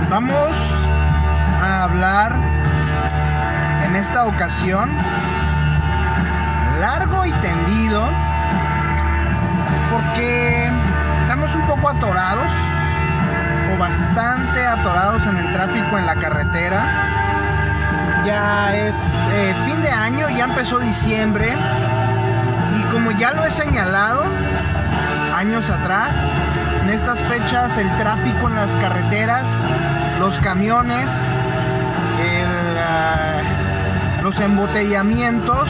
Vamos a hablar en esta ocasión largo y tendido porque estamos un poco atorados o bastante atorados en el tráfico en la carretera. Ya es fin de año, ya empezó diciembre y como ya lo he señalado años atrás, en estas fechas el tráfico en las carreteras, los camiones, los embotellamientos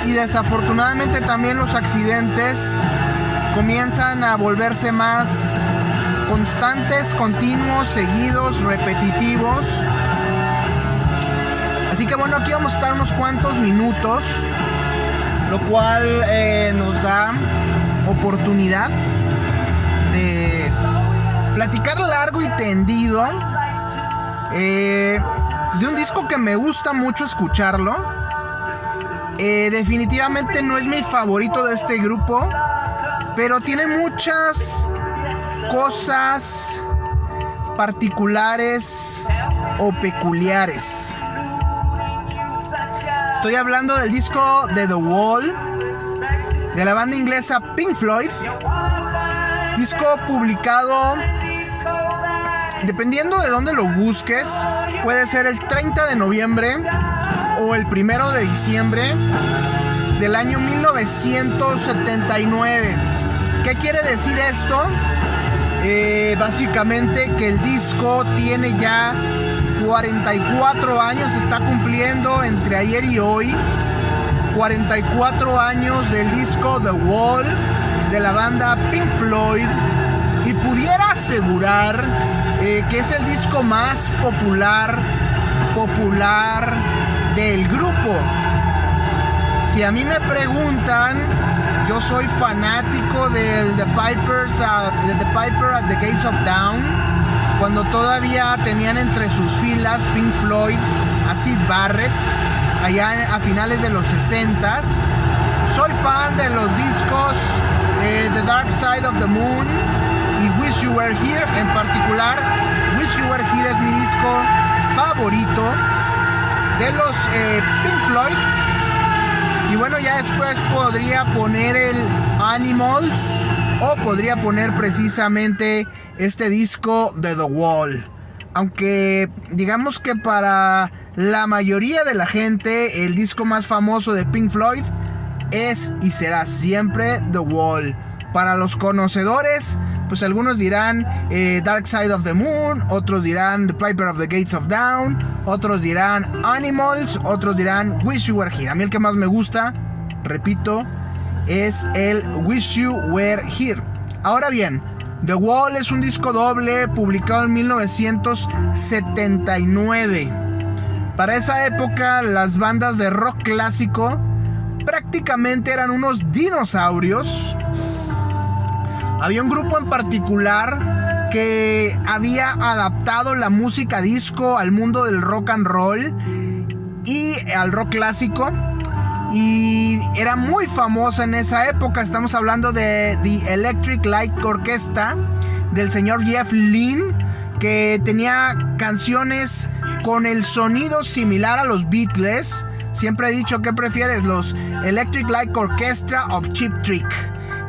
y desafortunadamente también los accidentes comienzan a volverse más constantes, continuos, seguidos, repetitivos. Así que bueno, aquí vamos a estar unos cuantos minutos, lo cual nos da oportunidad de platicar largo y tendido de un disco que me gusta mucho escucharlo. Definitivamente no es mi favorito de este grupo, pero tiene muchas cosas particulares o peculiares. Estoy hablando del disco de The Wall, de la banda inglesa Pink Floyd. Disco publicado, dependiendo de dónde lo busques, puede ser el 30 de noviembre o el 1 de diciembre del año 1979. ¿Qué quiere decir esto? Básicamente que el disco tiene ya 44 años, está cumpliendo entre ayer y hoy 44 años del disco The Wall de la banda Pink Floyd, y pudiera asegurar que es el disco más popular del grupo. Si a mí me preguntan, yo soy fanático del The Piper at the Gates of Dawn, cuando todavía tenían entre sus filas Pink Floyd a Syd Barrett, allá a finales de los 60s. Soy fan de los discos The Dark Side of the Moon y Wish You Were Here. En particular, Wish You Were Here es mi disco favorito de los Pink Floyd. Y bueno, ya después podría poner el Animals o podría poner precisamente este disco de The Wall. Aunque digamos que para la mayoría de la gente el disco más famoso de Pink Floyd es y será siempre The Wall. Para los conocedores, pues algunos dirán Dark Side of the Moon, otros dirán The Piper of the Gates of Dawn, otros dirán Animals, otros dirán Wish You Were Here. A mí el que más me gusta, repito, es el Wish You Were Here. Ahora bien, The Wall es un disco doble publicado en 1979. Para esa época las bandas de rock clásico prácticamente eran unos dinosaurios. Había un grupo en particular que había adaptado la música disco al mundo del rock and roll y al rock clásico, y era muy famosa en esa época. Estamos hablando de The Electric Light Orchestra del señor Jeff Lynne, que tenía canciones con el sonido similar a los Beatles. Siempre he dicho, ¿qué prefieres? ¿Los Electric Light Orchestra o Cheap Trick?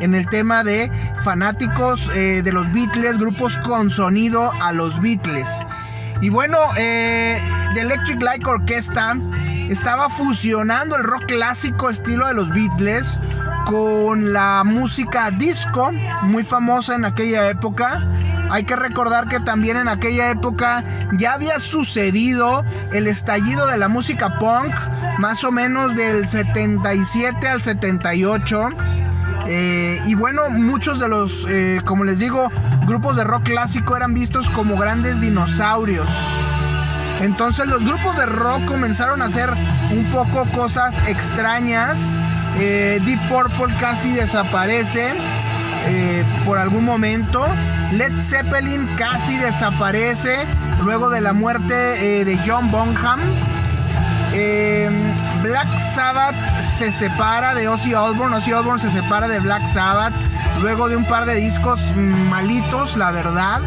En el tema de fanáticos de los Beatles, grupos con sonido a los Beatles. Y bueno, The Electric Light Orchestra estaba fusionando el rock clásico estilo de los Beatles con la música disco, muy famosa en aquella época. Hay que recordar que también en aquella época ya había sucedido el estallido de la música punk, más o menos del 77 al 78. Y bueno, muchos de los, como les digo, grupos de rock clásico eran vistos como grandes dinosaurios. Entonces los grupos de rock comenzaron a hacer un poco cosas extrañas. Deep Purple casi desaparece por algún momento. Led Zeppelin casi desaparece luego de la muerte de John Bonham. Black Sabbath se separa de Ozzy Osbourne. Ozzy Osbourne se separa de Black Sabbath luego de un par de discos malitos, la verdad.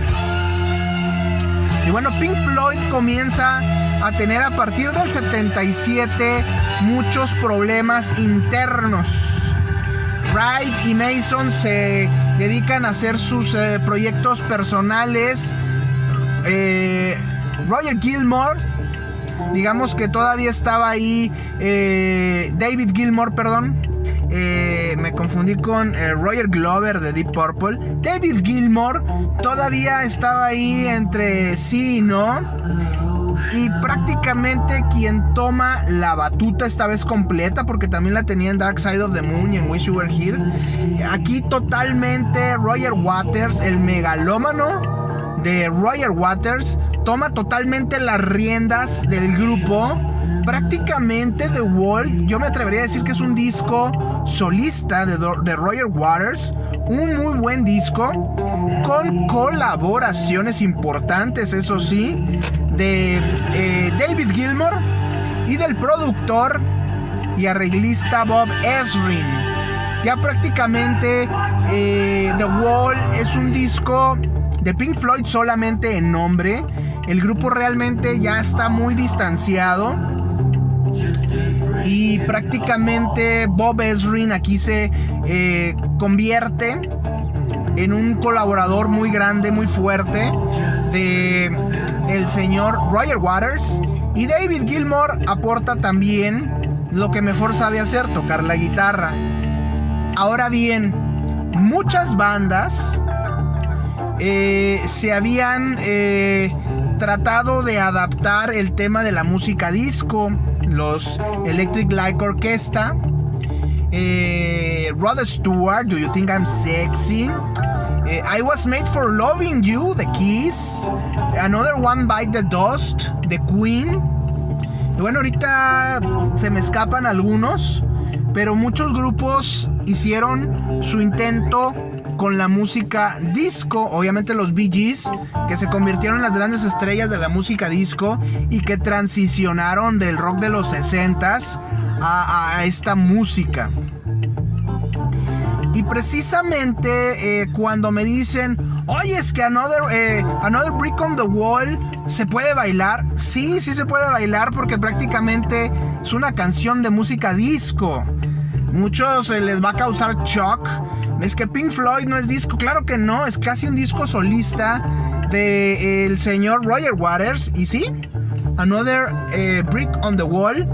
Y Y bueno, Pink Floyd comienza a tener a partir del 77 muchos problemas internos. Wright y Mason se dedican a hacer sus proyectos personales. Roger Gilmore, digamos que todavía estaba ahí. David Gilmour, perdón. Me confundí con Roger Glover de Deep Purple. David Gilmour todavía estaba ahí entre sí y no. Y prácticamente quien toma la batuta esta vez completa, porque también la tenía en Dark Side of the Moon y en Wish You Were Here. Aquí totalmente Roger Waters, el megalómano de Roger Waters, toma totalmente las riendas del grupo. Prácticamente The Wall, yo me atrevería a decir que es un disco solista de Roger Waters. Un muy buen disco, con colaboraciones importantes, eso sí, de David Gilmour y del productor y arreglista Bob Ezrin. Ya prácticamente The Wall es un disco de Pink Floyd solamente en nombre. El grupo realmente ya está muy distanciado. Y prácticamente Bob Ezrin aquí se convierte en un colaborador muy grande, muy fuerte de el señor Roger Waters. Y David Gilmour aporta también lo que mejor sabe hacer, tocar la guitarra. Ahora bien, muchas bandas se habían tratado de adaptar el tema de la música disco. Los Electric Light Orchestra, Rod Stewart, Do You Think I'm Sexy, I Was Made for Loving You, The Kiss, Another One Bite the Dust, The Queen. Y bueno, ahorita se me escapan algunos, pero muchos grupos hicieron su intento con la música disco. Obviamente los Bee Gees, que se convirtieron en las grandes estrellas de la música disco y que transicionaron del rock de los 60s a esta música. Y precisamente cuando me dicen, oye, es que Another Brick on the Wall ¿se puede bailar? Sí se puede bailar, porque prácticamente es una canción de música disco. Muchos les va a causar shock. Es que Pink Floyd no es disco. Claro que no, es casi un disco solista del señor Roger Waters. Y sí, Another Brick on the Wall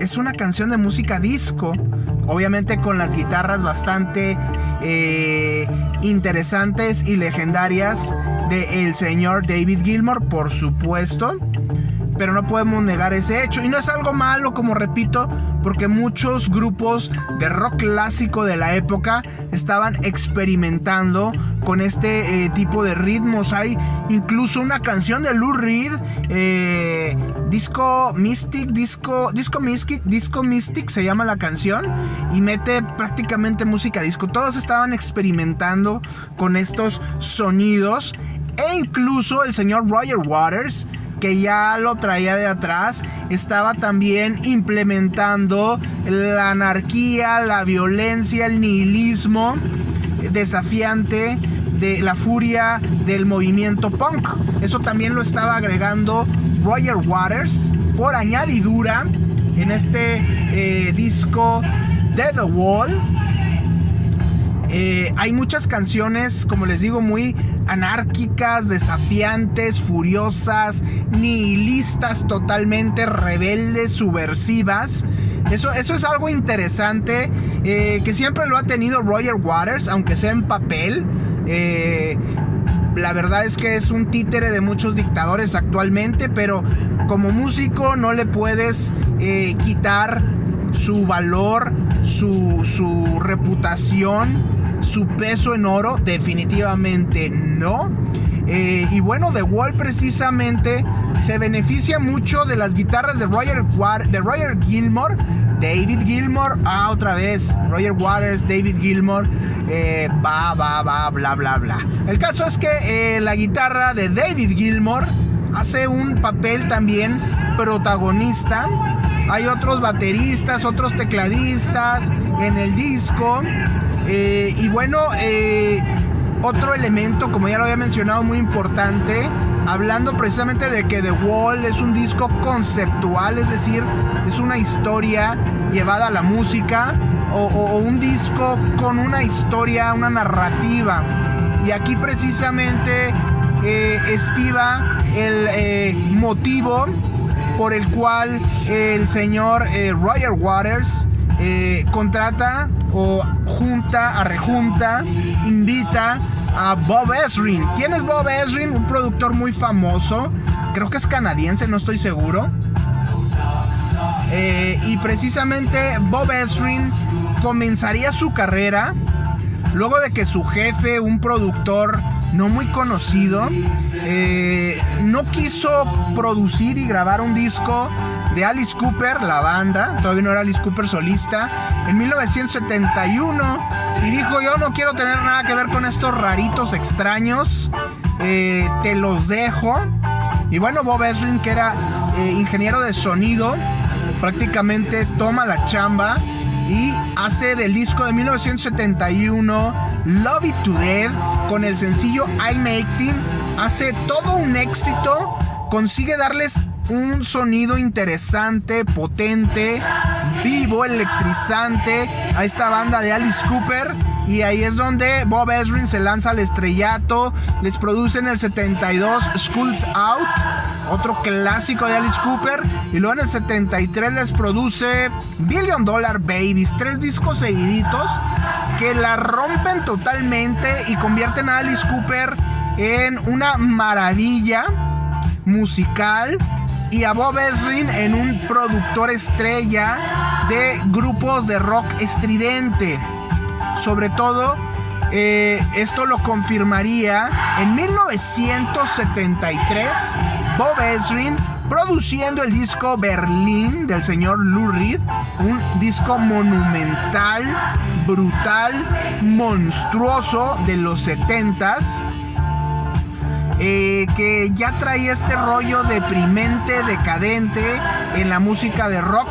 es una canción de música disco, obviamente con las guitarras bastante interesantes y legendarias del señor David Gilmour, por supuesto. Pero no podemos negar ese hecho. Y no es algo malo, como repito, porque muchos grupos de rock clásico de la época estaban experimentando con este tipo de ritmos. Hay incluso una canción de Lou Reed, Disco Mystic se llama la canción, y mete prácticamente música disco. Todos estaban experimentando con estos sonidos, e incluso el señor Roger Waters, que ya lo traía de atrás, estaba también implementando la anarquía, la violencia, el nihilismo desafiante de la furia del movimiento punk. Eso también lo estaba agregando Roger Waters por añadidura en este disco de The Wall. Hay muchas canciones, como les digo, muy anárquicas, desafiantes, furiosas, nihilistas, totalmente rebeldes, subversivas. Eso es algo interesante, que siempre lo ha tenido Roger Waters, aunque sea en papel. La verdad es que es un títere de muchos dictadores actualmente, pero como músico no le puedes quitar su valor, su reputación, su peso en oro. Definitivamente no. Y bueno, The Wall precisamente se beneficia mucho de las guitarras de Roger Gilmour, David Gilmour, otra vez Roger Waters, David Gilmour, bla bla bla. El caso es que la guitarra de David Gilmour hace un papel también protagonista. Hay otros bateristas, otros tecladistas en el disco. Y bueno, otro elemento, como ya lo había mencionado, muy importante, hablando precisamente de que The Wall es un disco conceptual, es decir, es una historia llevada a la música, o un disco con una historia, una narrativa. Y aquí precisamente estiva el motivo por el cual el señor Roger Waters contrata o rejunta, invita a Bob Ezrin. ¿Quién es Bob Ezrin? Un productor muy famoso, creo que es canadiense, no estoy seguro. Y precisamente Bob Ezrin comenzaría su carrera luego de que su jefe, un productor no muy conocido, no quiso producir y grabar un disco de Alice Cooper, la banda, todavía no era Alice Cooper solista, en 1971, y dijo: yo no quiero tener nada que ver con estos raritos extraños, te los dejo. Y bueno, Bob Ezrin, que era ingeniero de sonido, prácticamente toma la chamba y hace del disco de 1971 Love It to Death, con el sencillo I'm 18, hace todo un éxito, consigue darles un sonido interesante, potente, vivo, electrizante a esta banda de Alice Cooper. Y ahí es donde Bob Ezrin se lanza al estrellato. Les produce en el 72 Schools Out, otro clásico de Alice Cooper. Y luego en el 73 les produce Billion Dollar Babies, 3 discos seguiditos que la rompen totalmente y convierten a Alice Cooper en una maravilla musical, y a Bob Ezrin en un productor estrella de grupos de rock estridente. Sobre todo, esto lo confirmaría en 1973 Bob Ezrin produciendo el disco Berlín del señor Lou Reed, un disco monumental, brutal, monstruoso de los 70s, que ya traía este rollo deprimente, decadente en la música de rock.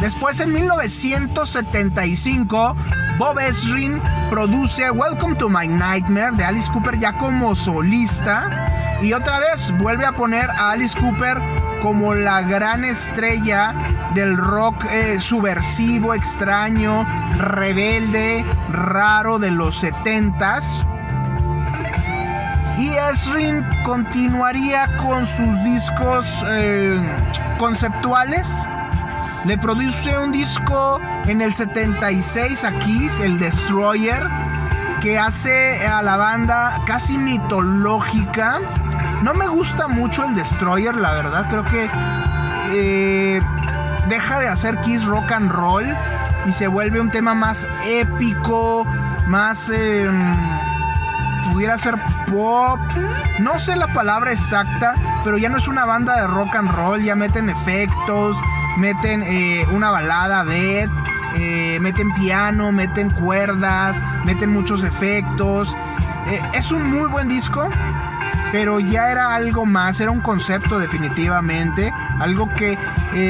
Después, en 1975, Bob Ezrin produce Welcome to My Nightmare de Alice Cooper ya como solista, y otra vez vuelve a poner a Alice Cooper como la gran estrella del rock subversivo, extraño, rebelde, raro de los 70s. Y Ezrin continuaría con sus discos conceptuales. Le produce un disco en el 76 a Kiss, el Destroyer, que hace a la banda casi mitológica. No me gusta mucho el Destroyer, la verdad. Creo que deja de hacer Kiss rock and roll y se vuelve un tema más épico, más pudiera ser pop. No sé la palabra exacta, pero ya no es una banda de rock and roll. Ya meten efectos, meten una balada death, meten piano, meten cuerdas, meten muchos efectos. Es un muy buen disco, pero ya era algo más, era un concepto definitivamente, algo que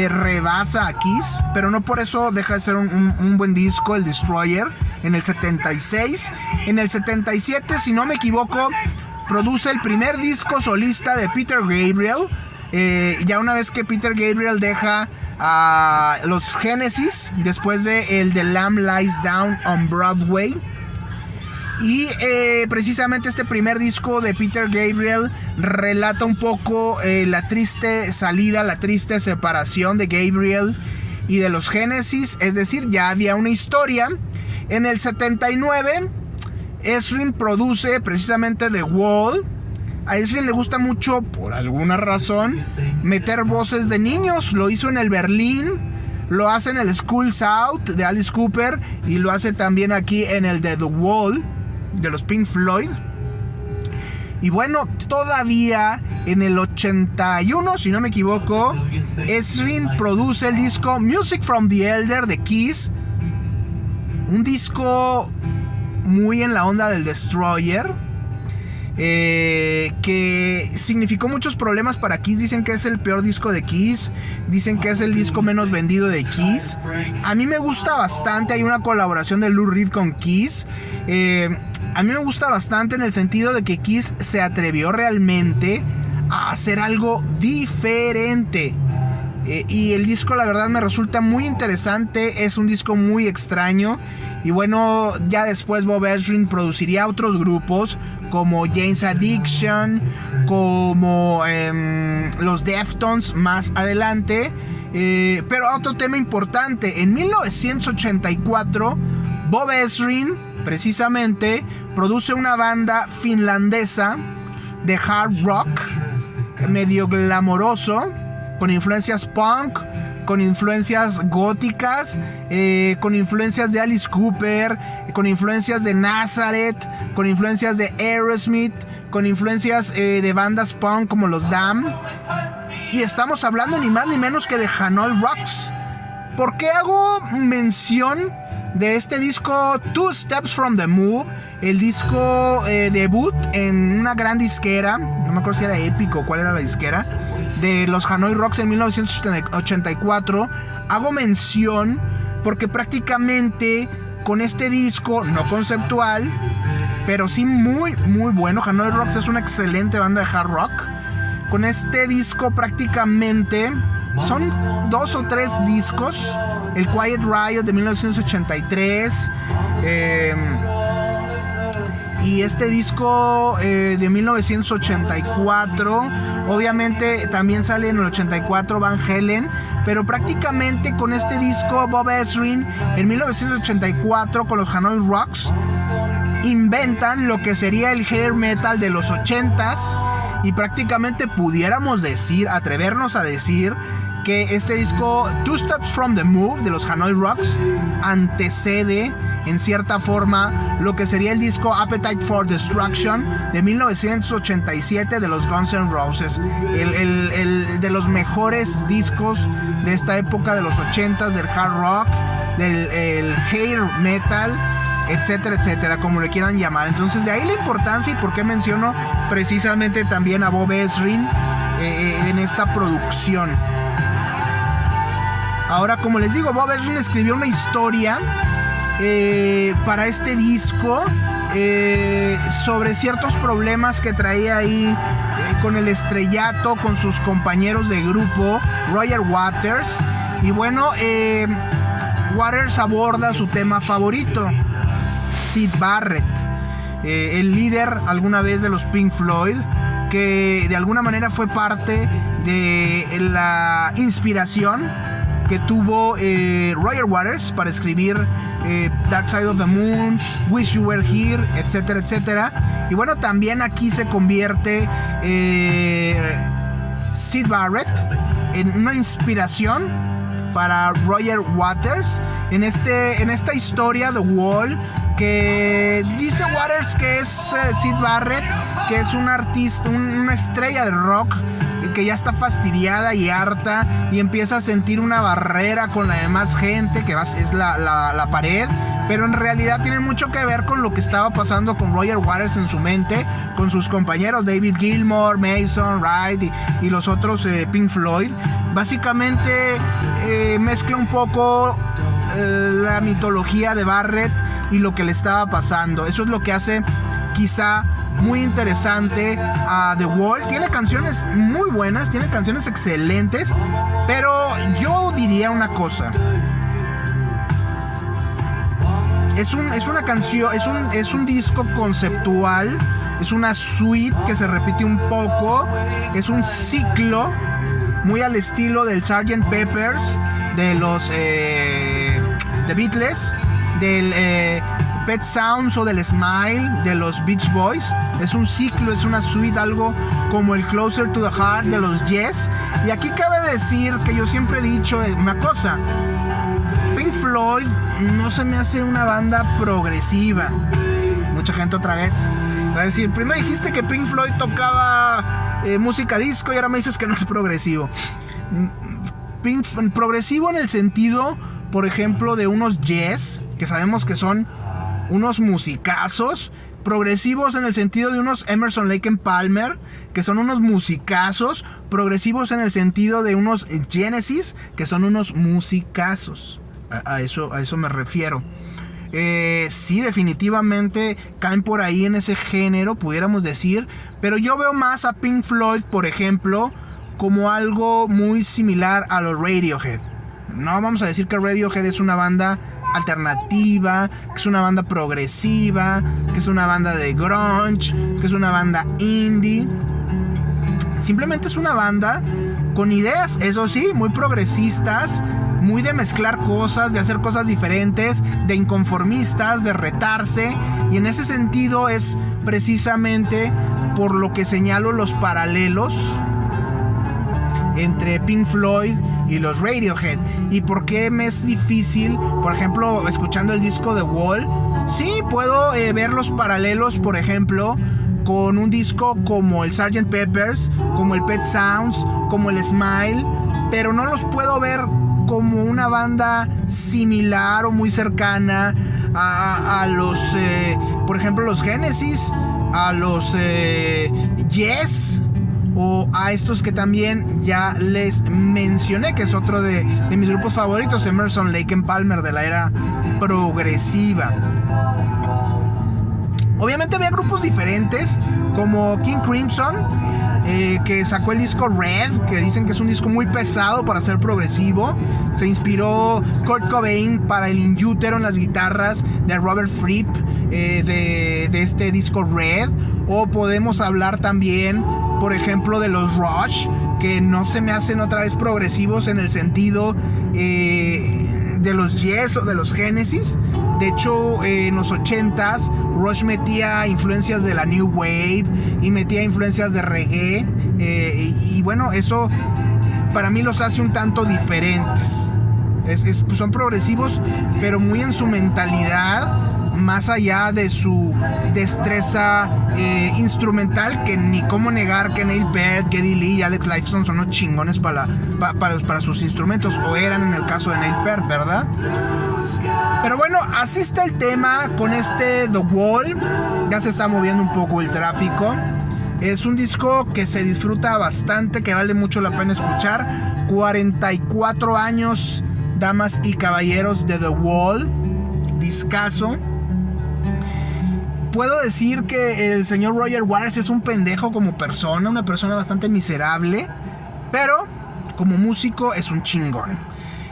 rebasa a Kiss, pero no por eso deja de ser un buen disco, el Destroyer, en el 76. En el 77, si no me equivoco, produce el primer disco solista de Peter Gabriel. Ya una vez que Peter Gabriel deja a los Genesis, después de el The Lamb Lies Down on Broadway. Y precisamente este primer disco de Peter Gabriel relata un poco la triste salida, la triste separación de Gabriel y de los Genesis. Es decir, ya había una historia. En el 79, Ezrin produce precisamente The Wall. A Ezrin le gusta mucho, por alguna razón, meter voces de niños. Lo hizo en el Berlín, lo hace en el Schools Out de Alice Cooper, y lo hace también aquí en el de The Wall de los Pink Floyd. Y bueno, todavía en el 81, si no me equivoco, Ezrin produce el disco Music from the Elder de Kiss, un disco muy en la onda del Destroyer, que significó muchos problemas para Kiss. Dicen que es el peor disco de Kiss, dicen que es el disco menos vendido de Kiss. A mí me gusta bastante. Hay una colaboración de Lou Reed con Kiss. A mí me gusta bastante en el sentido de que Kiss se atrevió realmente a hacer algo diferente. Y el disco la verdad me resulta muy interesante, es un disco muy extraño. Y bueno, ya después Bob Ezrin produciría otros grupos como Jane's Addiction, como los Deftones más adelante. Pero otro tema importante, en 1984 Bob Ezrin precisamente produce una banda finlandesa de hard rock medio glamoroso, con influencias punk, con influencias góticas, con influencias de Alice Cooper, con influencias de Nazareth, con influencias de Aerosmith, con influencias de bandas punk como los Damned. Y estamos hablando ni más ni menos que de Hanoi Rocks. ¿Por qué hago mención de este disco Two Steps from the Move? El disco debut en una gran disquera, no me acuerdo si era Epic o cuál era la disquera, de los Hanoi Rocks en 1984. Hago mención porque prácticamente con este disco, no conceptual, pero sí muy muy bueno, Hanoi Rocks es una excelente banda de hard rock. Con este disco prácticamente son 2 o 3 discos. El Quiet Riot de 1983, y este disco de 1984. Obviamente también sale en el 84 Van Halen, pero prácticamente con este disco Bob Ezrin en 1984 con los Hanoi Rocks inventan lo que sería el hair metal de los 80s, y prácticamente pudiéramos decir, atrevernos a decir que este disco Two Steps from the Move de los Hanoi Rocks antecede en cierta forma lo que sería el disco Appetite for Destruction de 1987 de los Guns N' Roses, el de los mejores discos de esta época de los 80s, del hard rock, del hair metal, etcétera, etcétera, como le quieran llamar. Entonces de ahí la importancia y por qué menciono precisamente también a Bob Ezrin en esta producción. Ahora, como les digo, Bob Ezrin escribió una historia para este disco sobre ciertos problemas que traía ahí con el estrellato, con sus compañeros de grupo, Roger Waters. Y bueno, Waters aborda su tema favorito, Syd Barrett, el líder alguna vez de los Pink Floyd, que de alguna manera fue parte de la inspiración que tuvo Roger Waters para escribir Dark Side of the Moon, Wish You Were Here, etcétera, etcétera. Y bueno, también aquí se convierte Syd Barrett en una inspiración para Roger Waters en esta historia The Wall, que dice Waters que es Syd Barrett, que es un artista, una estrella de rock que ya está fastidiada y harta y empieza a sentir una barrera con la demás gente, que es la pared, pero en realidad tiene mucho que ver con lo que estaba pasando con Roger Waters en su mente, con sus compañeros David Gilmour, Mason, Wright y los otros Pink Floyd. Básicamente mezcla un poco la mitología de Barrett y lo que le estaba pasando. Eso es lo que hace quizá muy interesante a The Wall. Tiene canciones muy buenas, tiene canciones excelentes, pero yo diría una cosa. Es una canción, es un disco conceptual, es una suite que se repite un poco, es un ciclo muy al estilo del Sgt. Pepper's, de los The Beatles, del Pet Sounds o del Smile de los Beach Boys. Es un ciclo, es una suite, algo como el Closer to the Heart de los Yes. Y aquí cabe decir que yo siempre he dicho una cosa: Pink Floyd no se me hace una banda progresiva. Mucha gente otra vez va a decir, primero dijiste que Pink Floyd tocaba música disco y ahora me dices que no es progresivo. Progresivo en el sentido, por ejemplo, de unos Yes, que sabemos que son unos musicazos. Progresivos en el sentido de unos Emerson, Lake and Palmer, que son unos musicazos. Progresivos en el sentido de unos Genesis, que son unos musicazos. A eso me refiero. Sí, definitivamente caen por ahí en ese género, pudiéramos decir. Pero yo veo más a Pink Floyd, por ejemplo, como algo muy similar a los Radiohead. No vamos a decir que Radiohead es una banda alternativa, que es una banda progresiva, que es una banda de grunge, que es una banda indie. Simplemente es una banda con ideas, eso sí, muy progresistas, muy de mezclar cosas, de hacer cosas diferentes, de inconformistas, de retarse. Y en ese sentido es precisamente por lo que señalo los paralelos entre Pink Floyd y los Radiohead. ¿Y por qué me es difícil? Por ejemplo, escuchando el disco The Wall, sí puedo ver los paralelos, por ejemplo, con un disco como el Sgt. Pepper's, como el Pet Sounds, como el Smile, pero no los puedo ver como una banda similar o muy cercana a los, por ejemplo, los Genesis, a los Yes, o a estos que también ya les mencioné, que es otro de mis grupos favoritos, Emerson, Lake and Palmer, de la era progresiva. Obviamente había grupos diferentes, como King Crimson, que sacó el disco Red, que dicen que es un disco muy pesado para ser progresivo. Se inspiró Kurt Cobain para el inútero en las guitarras de Robert Fripp, de este disco Red. O podemos hablar también, por ejemplo, de los Rush, que no se me hacen otra vez progresivos en el sentido de los Yes o de los Genesis. De hecho, en los 80s, Rush metía influencias de la New Wave y metía influencias de reggae. Y bueno, eso para mí los hace un tanto diferentes. Son progresivos, pero muy en su mentalidad, más allá de su destreza instrumental, que ni cómo negar que Neil Peart, Geddy Lee y Alex Lifeson son unos chingones para sus instrumentos, o eran en el caso de Neil Peart, ¿verdad? Pero bueno, así está el tema con este The Wall. Ya se está moviendo un poco el tráfico. Es un disco que se disfruta bastante, que vale mucho la pena escuchar. 44 años, damas y caballeros, de The Wall. Discazo. Puedo decir que el señor Roger Waters es un pendejo como persona, una persona bastante miserable, pero como músico es un chingón.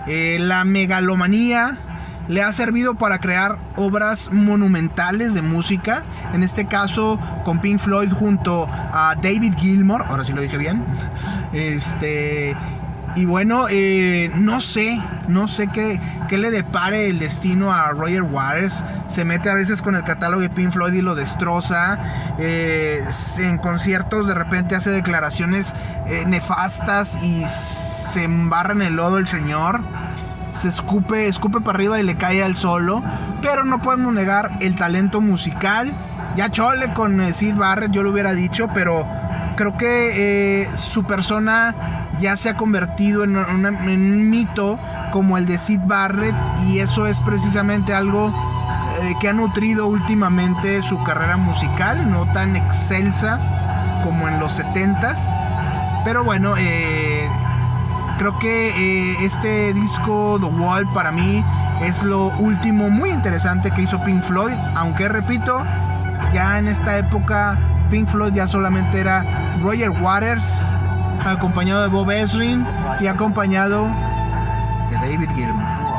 La megalomanía le ha servido para crear obras monumentales de música, en este caso con Pink Floyd junto a David Gilmour, ahora sí lo dije bien. Y bueno, no sé qué le depare el destino a Roger Waters. Se mete a veces con el catálogo de Pink Floyd y lo destroza. En conciertos de repente hace declaraciones nefastas y se embarra en el lodo el señor. Se escupe para arriba y le cae al solo. Pero no podemos negar el talento musical. Ya chole con Syd Barrett, yo lo hubiera dicho, pero creo que su persona ya se ha convertido en un mito como el de Syd Barrett, y eso es precisamente algo que ha nutrido últimamente su carrera musical, no tan excelsa como en los 70s, pero bueno, creo que este disco The Wall para mí es lo último muy interesante que hizo Pink Floyd, aunque repito, ya en esta época Pink Floyd ya solamente era Roger Waters acompañado de Bob Ezrin y acompañado de David Gilmour.